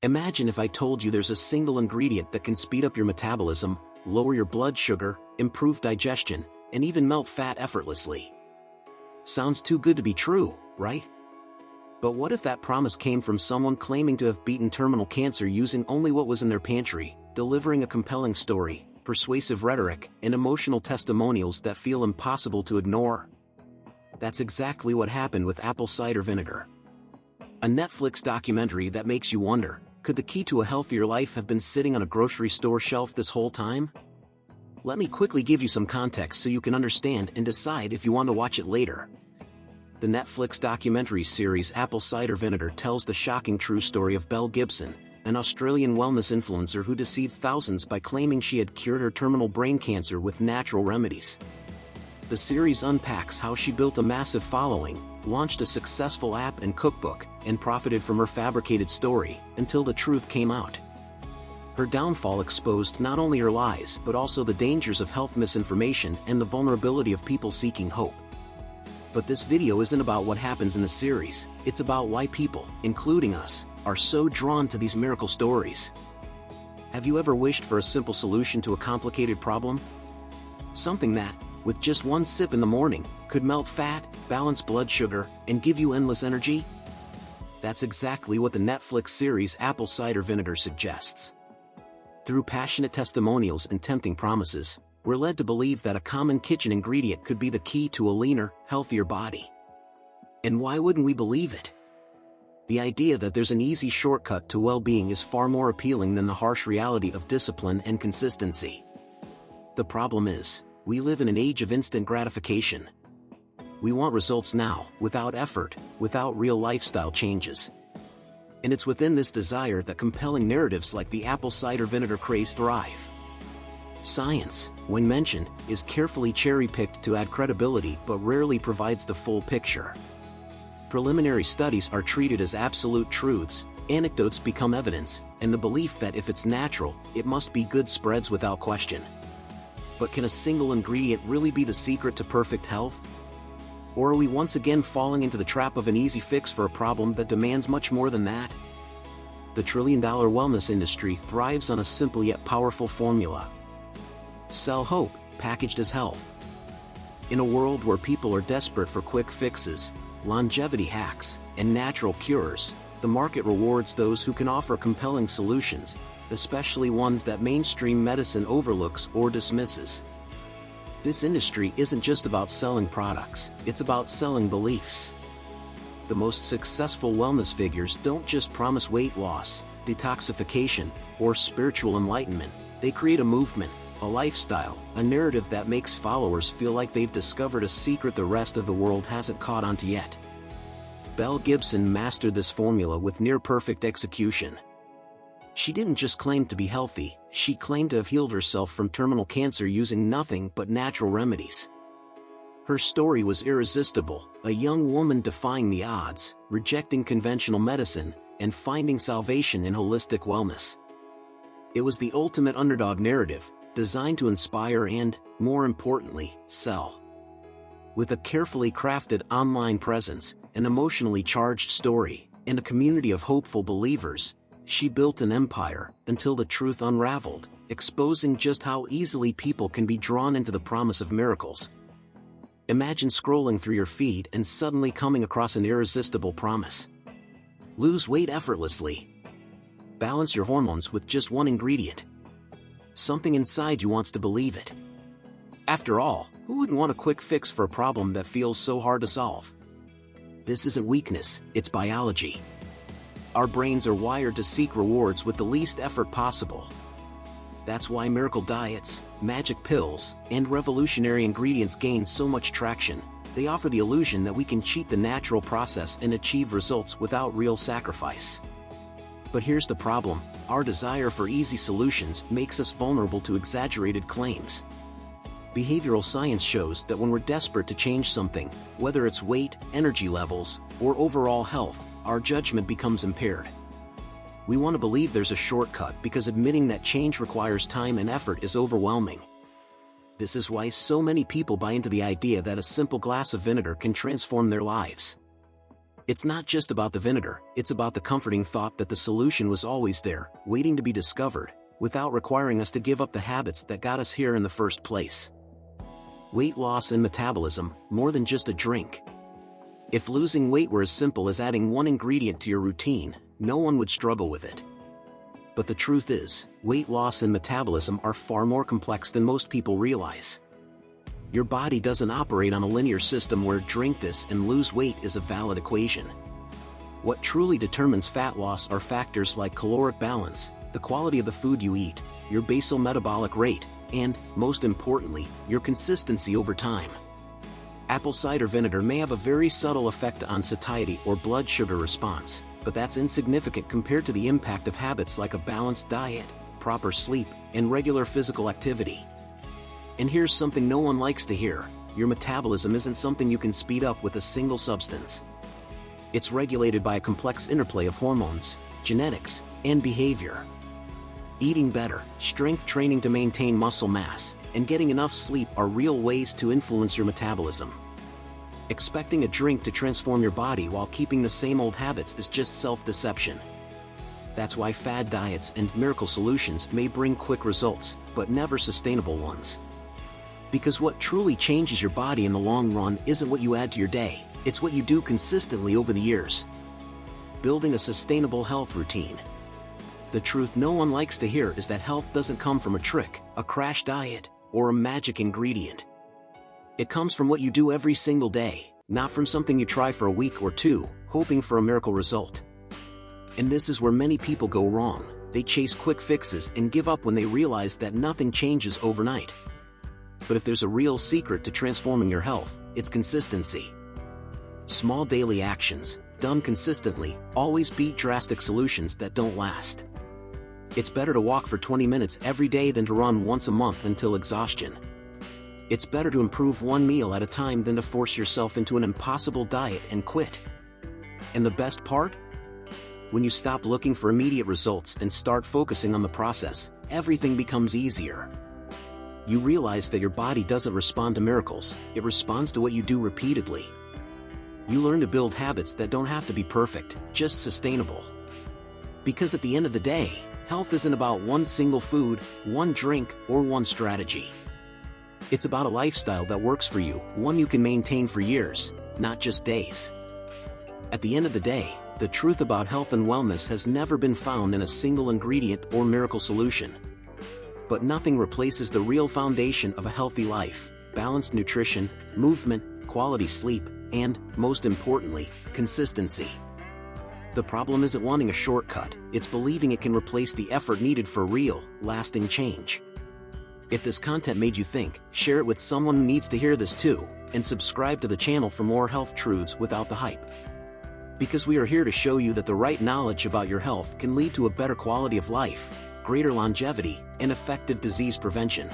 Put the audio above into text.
Imagine if I told you there's a single ingredient that can speed up your metabolism, lower your blood sugar, improve digestion, and even melt fat effortlessly. Sounds too good to be true, right? But what if that promise came from someone claiming to have beaten terminal cancer using only what was in their pantry, delivering a compelling story, persuasive rhetoric, and emotional testimonials that feel impossible to ignore? That's exactly what happened with apple cider vinegar. A Netflix documentary that makes you wonder, could the key to a healthier life have been sitting on a grocery store shelf this whole time? Let me quickly give you some context so you can understand and decide if you want to watch it later. The Netflix documentary series Apple Cider Vinegar tells the shocking true story of Belle Gibson, an Australian wellness influencer who deceived thousands by claiming she had cured her terminal brain cancer with natural remedies. The series unpacks how she built a massive following, launched a successful app and cookbook, and profited from her fabricated story, until the truth came out. Her downfall exposed not only her lies but also the dangers of health misinformation and the vulnerability of people seeking hope. But this video isn't about what happens in the series, it's about why people, including us, are so drawn to these miracle stories. Have you ever wished for a simple solution to a complicated problem? Something that, with just one sip in the morning, could melt fat, balance blood sugar, and give you endless energy? That's exactly what the Netflix series Apple Cider Vinegar suggests. Through passionate testimonials and tempting promises, we're led to believe that a common kitchen ingredient could be the key to a leaner, healthier body. And why wouldn't we believe it? The idea that there's an easy shortcut to well-being is far more appealing than the harsh reality of discipline and consistency. The problem is, we live in an age of instant gratification. We want results now, without effort, without real lifestyle changes. And it's within this desire that compelling narratives like the apple cider vinegar craze thrive. Science, when mentioned, is carefully cherry-picked to add credibility but rarely provides the full picture. Preliminary studies are treated as absolute truths, anecdotes become evidence, and the belief that if it's natural, it must be good spreads without question. But can a single ingredient really be the secret to perfect health? Or are we once again falling into the trap of an easy fix for a problem that demands much more than that? The trillion-dollar wellness industry thrives on a simple yet powerful formula. Sell hope, packaged as health. In a world where people are desperate for quick fixes, longevity hacks, and natural cures, the market rewards those who can offer compelling solutions, especially ones that mainstream medicine overlooks or dismisses. This industry isn't just about selling products, it's about selling beliefs. The most successful wellness figures don't just promise weight loss, detoxification, or spiritual enlightenment, they create a movement, a lifestyle, a narrative that makes followers feel like they've discovered a secret the rest of the world hasn't caught on to yet. Belle Gibson mastered this formula with near-perfect execution. She didn't just claim to be healthy, she claimed to have healed herself from terminal cancer using nothing but natural remedies. Her story was irresistible, a young woman defying the odds, rejecting conventional medicine, and finding salvation in holistic wellness. It was the ultimate underdog narrative, designed to inspire and, more importantly, sell. With a carefully crafted online presence, an emotionally charged story, and a community of hopeful believers, she built an empire until the truth unraveled, exposing just how easily people can be drawn into the promise of miracles. Imagine scrolling through your feed and suddenly coming across an irresistible promise. Lose weight effortlessly. Balance your hormones with just one ingredient. Something inside you wants to believe it. After all, who wouldn't want a quick fix for a problem that feels so hard to solve? This isn't weakness, it's biology. Our brains are wired to seek rewards with the least effort possible. That's why miracle diets, magic pills, and revolutionary ingredients gain so much traction. They offer the illusion that we can cheat the natural process and achieve results without real sacrifice. But here's the problem, our desire for easy solutions makes us vulnerable to exaggerated claims. Behavioral science shows that when we're desperate to change something, whether it's weight, energy levels, or overall health, our judgment becomes impaired. We want to believe there's a shortcut because admitting that change requires time and effort is overwhelming. This is why so many people buy into the idea that a simple glass of vinegar can transform their lives. It's not just about the vinegar, it's about the comforting thought that the solution was always there, waiting to be discovered, without requiring us to give up the habits that got us here in the first place. Weight loss and metabolism, more than just a drink. If losing weight were as simple as adding one ingredient to your routine, no one would struggle with it. But the truth is, weight loss and metabolism are far more complex than most people realize. Your body doesn't operate on a linear system where drink this and lose weight is a valid equation. What truly determines fat loss are factors like caloric balance, the quality of the food you eat, your basal metabolic rate, and, most importantly, your consistency over time. Apple cider vinegar may have a very subtle effect on satiety or blood sugar response, but that's insignificant compared to the impact of habits like a balanced diet, proper sleep, and regular physical activity. And here's something no one likes to hear: your metabolism isn't something you can speed up with a single substance. It's regulated by a complex interplay of hormones, genetics, and behavior. Eating better, strength training to maintain muscle mass, and getting enough sleep are real ways to influence your metabolism. Expecting a drink to transform your body while keeping the same old habits is just self-deception. That's why fad diets and miracle solutions may bring quick results, but never sustainable ones. Because what truly changes your body in the long run isn't what you add to your day, it's what you do consistently over the years. Building a sustainable health routine. The truth no one likes to hear is that health doesn't come from a trick, a crash diet, or a magic ingredient. It comes from what you do every single day, not from something you try for a week or two, hoping for a miracle result. And this is where many people go wrong. They chase quick fixes and give up when they realize that nothing changes overnight. But if there's a real secret to transforming your health, it's consistency. Small daily actions, done consistently, always beat drastic solutions that don't last. It's better to walk for 20 minutes every day than to run once a month until exhaustion. It's better to improve one meal at a time than to force yourself into an impossible diet and quit. And the best part? When you stop looking for immediate results and start focusing on the process, everything becomes easier. You realize that your body doesn't respond to miracles, it responds to what you do repeatedly. You learn to build habits that don't have to be perfect, just sustainable. Because at the end of the day, health isn't about one single food, one drink, or one strategy. It's about a lifestyle that works for you, one you can maintain for years, not just days. At the end of the day, the truth about health and wellness has never been found in a single ingredient or miracle solution. But nothing replaces the real foundation of a healthy life: balanced nutrition, movement, quality sleep, and, most importantly, consistency. The problem isn't wanting a shortcut, it's believing it can replace the effort needed for real, lasting change. If this content made you think, share it with someone who needs to hear this too, and subscribe to the channel for more health truths without the hype. Because we are here to show you that the right knowledge about your health can lead to a better quality of life, greater longevity, and effective disease prevention.